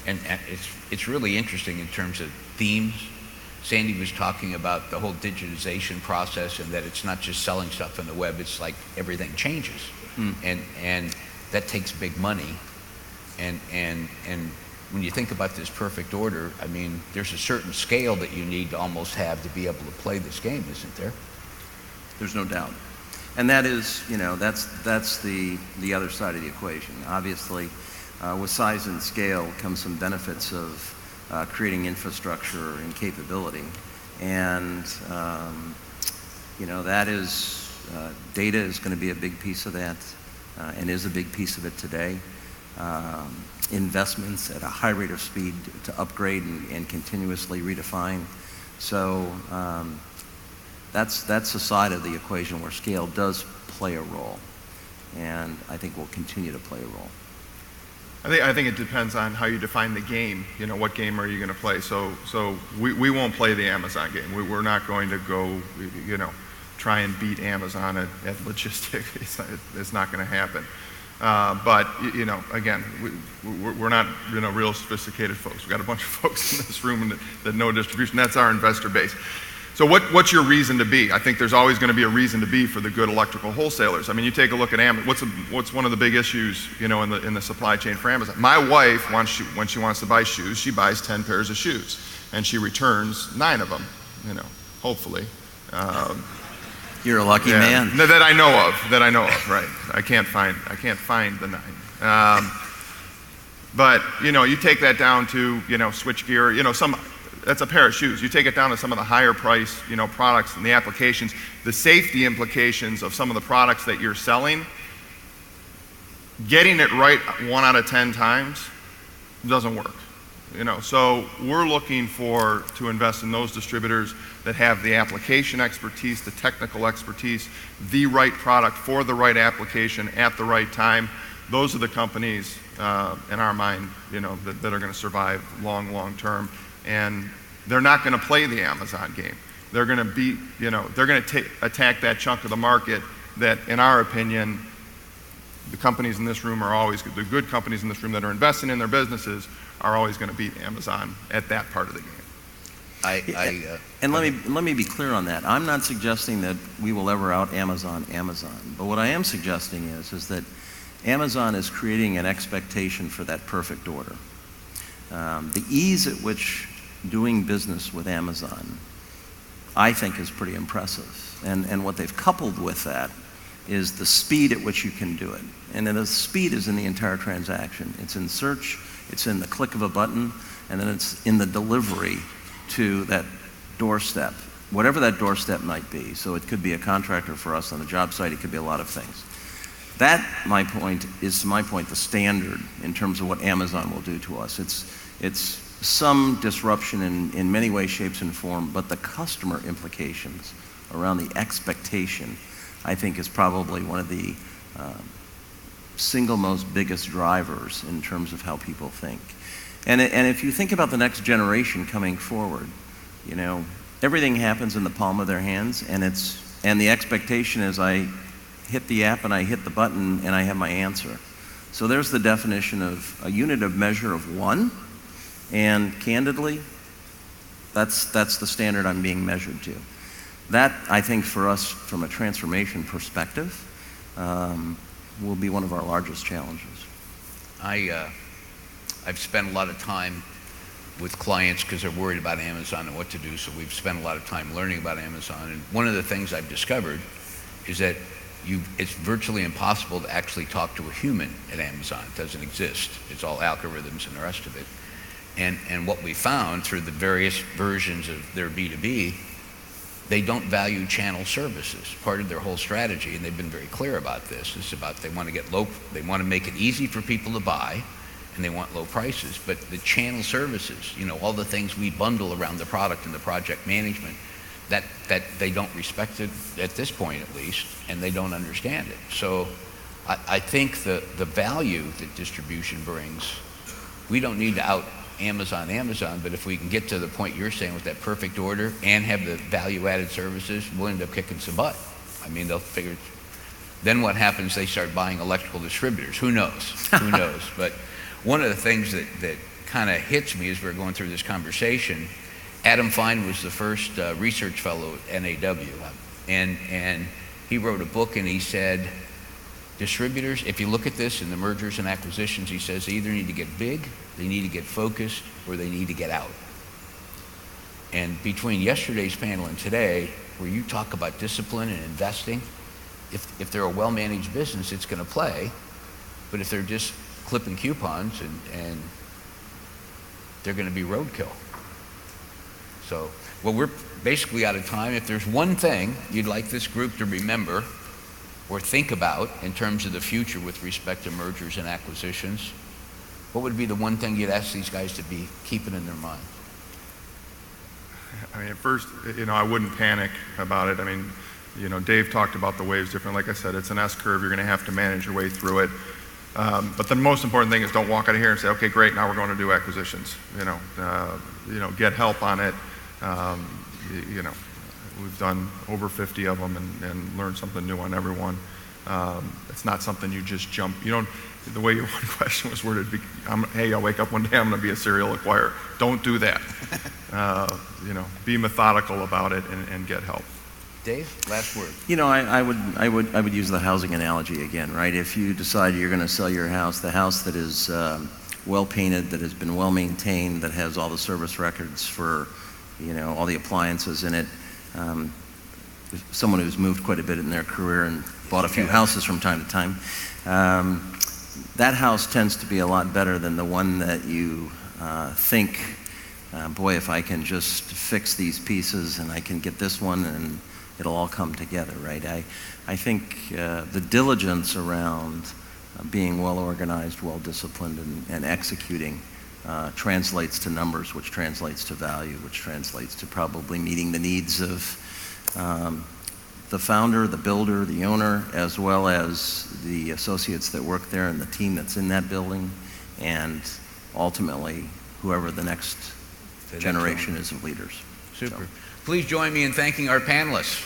And it's really interesting in terms of themes. Sandy was talking about the whole digitization process and that it's not just selling stuff on the web, it's like everything changes. And that takes big money. And when you think about this perfect order, I mean, there's a certain scale that you need to almost have to be able to play this game, isn't there? There's no doubt. And that is, that's the other side of the equation. Obviously, with size and scale comes some benefits of creating infrastructure and capability. And, that is, data is going to be a big piece of that and is a big piece of it today. Investments at a high rate of speed to upgrade and continuously redefine. So that's a side of the equation where scale does play a role, and I think will continue to play a role. I think it depends on how you define the game. What game are you going to play? So we won't play the Amazon game. We're not going to go, try and beat Amazon at logistics. It's not going to happen. But again, we're not real sophisticated folks. We've got a bunch of folks in this room that know distribution. That's our investor base. So what's your reason to be? I think there's always going to be a reason to be for the good electrical wholesalers. I mean, you take a look at Amazon. What's one of the big issues in the supply chain for Amazon? My wife, when she wants to buy shoes, she buys 10 pairs of shoes, and she returns 9 of them. Hopefully. You're a lucky man. That I know of. Right? I can't find the 9. But you take that down to switchgear. That's a pair of shoes. You take it down to some of the higher price, products and the applications, the safety implications of some of the products that you're selling, getting it right 1 out of 10 times doesn't work. So we're looking to invest in those distributors that have the application expertise, the technical expertise, the right product for the right application at the right time. Those are the companies, in our mind, that are going to survive long term. And they're not going to play the Amazon game. They're going to attack that chunk of the market that, in our opinion, the companies in this room are always, the good companies in this room that are investing in their businesses are always going to beat Amazon at that part of the game. And let me be clear on that. I'm not suggesting that we will ever out Amazon. But what I am suggesting is that Amazon is creating an expectation for that perfect order. The ease at which doing business with Amazon, I think, is pretty impressive. And what they've coupled with that is the speed at which you can do it. And then the speed is in the entire transaction. It's in search, it's in the click of a button, and then it's in the delivery to that doorstep, whatever that doorstep might be. So it could be a contractor for us on a job site, it could be a lot of things. That, is to my point, the standard in terms of what Amazon will do to us. It's some disruption in many ways, shapes, and form, but the customer implications around the expectation, I think, is probably one of the single most biggest drivers in terms of how people think. And if you think about the next generation coming forward, everything happens in the palm of their hands, and the expectation is I hit the app and I hit the button and I have my answer. So there's the definition of a unit of measure of 1, and candidly, that's the standard I'm being measured to. That, I think, for us, from a transformation perspective, will be one of our largest challenges. I've spent a lot of time with clients because they're worried about Amazon and what to do, so we've spent a lot of time learning about Amazon. And one of the things I've discovered is that it's virtually impossible to actually talk to a human at Amazon. It doesn't exist. It's all algorithms and the rest of it. And what we found through the various versions of their B2B, they don't value channel services. Part of their whole strategy, and they've been very clear about this, is about they want to make it easy for people to buy, and they want low prices. But the channel services, all the things we bundle around the product and the project management, that they don't respect it at this point, at least, and they don't understand it. So I think the value that distribution brings, we don't need to out Amazon, but if we can get to the point you're saying with that perfect order and have the value-added services, we'll end up kicking some butt. I mean, they'll figure. Then what happens? They start buying electrical distributors. Who knows? Who knows? But one of the things that kind of hits me as we're going through this conversation, Adam Fine was the first research fellow at NAW, and he wrote a book and he said, distributors, if you look at this in the mergers and acquisitions, he says they either need to get big, they need to get focused, or they need to get out. And between yesterday's panel and today, where you talk about discipline and investing, if they're a well-managed business, it's going to play. But if they're just clipping coupons and they're going to be roadkill. So, well, we're basically out of time. If there's one thing you'd like this group to remember or think about in terms of the future with respect to mergers and acquisitions, what would be the one thing you'd ask these guys to be keeping in their mind? I mean, at first, I wouldn't panic about it. I mean, Dave talked about the waves different. Like I said, it's an S curve. You're going to have to manage your way through it. But the most important thing is don't walk out of here and say, okay, great, now we're going to do acquisitions. Get help on it. We've done over 50 of them and learned something new on every one. It's not something you just jump. The way your one question was worded, hey, I'll wake up one day, I'm going to be a serial acquirer. Don't do that. Be methodical about it and get help. Dave, last word. I would use the housing analogy again, right? If you decide you're going to sell your house, the house that is well painted, that has been well maintained, that has all the service records for, all the appliances in it. Someone who's moved quite a bit in their career and bought a few houses from time to time. That house tends to be a lot better than the one that you think, boy, if I can just fix these pieces and I can get this one and it'll all come together, right? I think the diligence around being well organized, well disciplined, and executing translates to numbers, which translates to value, which translates to probably meeting the needs of the founder, the builder, the owner, as well as the associates that work there and the team that's in that building, and ultimately whoever the next generation is of leaders. Super. So. Please join me in thanking our panelists.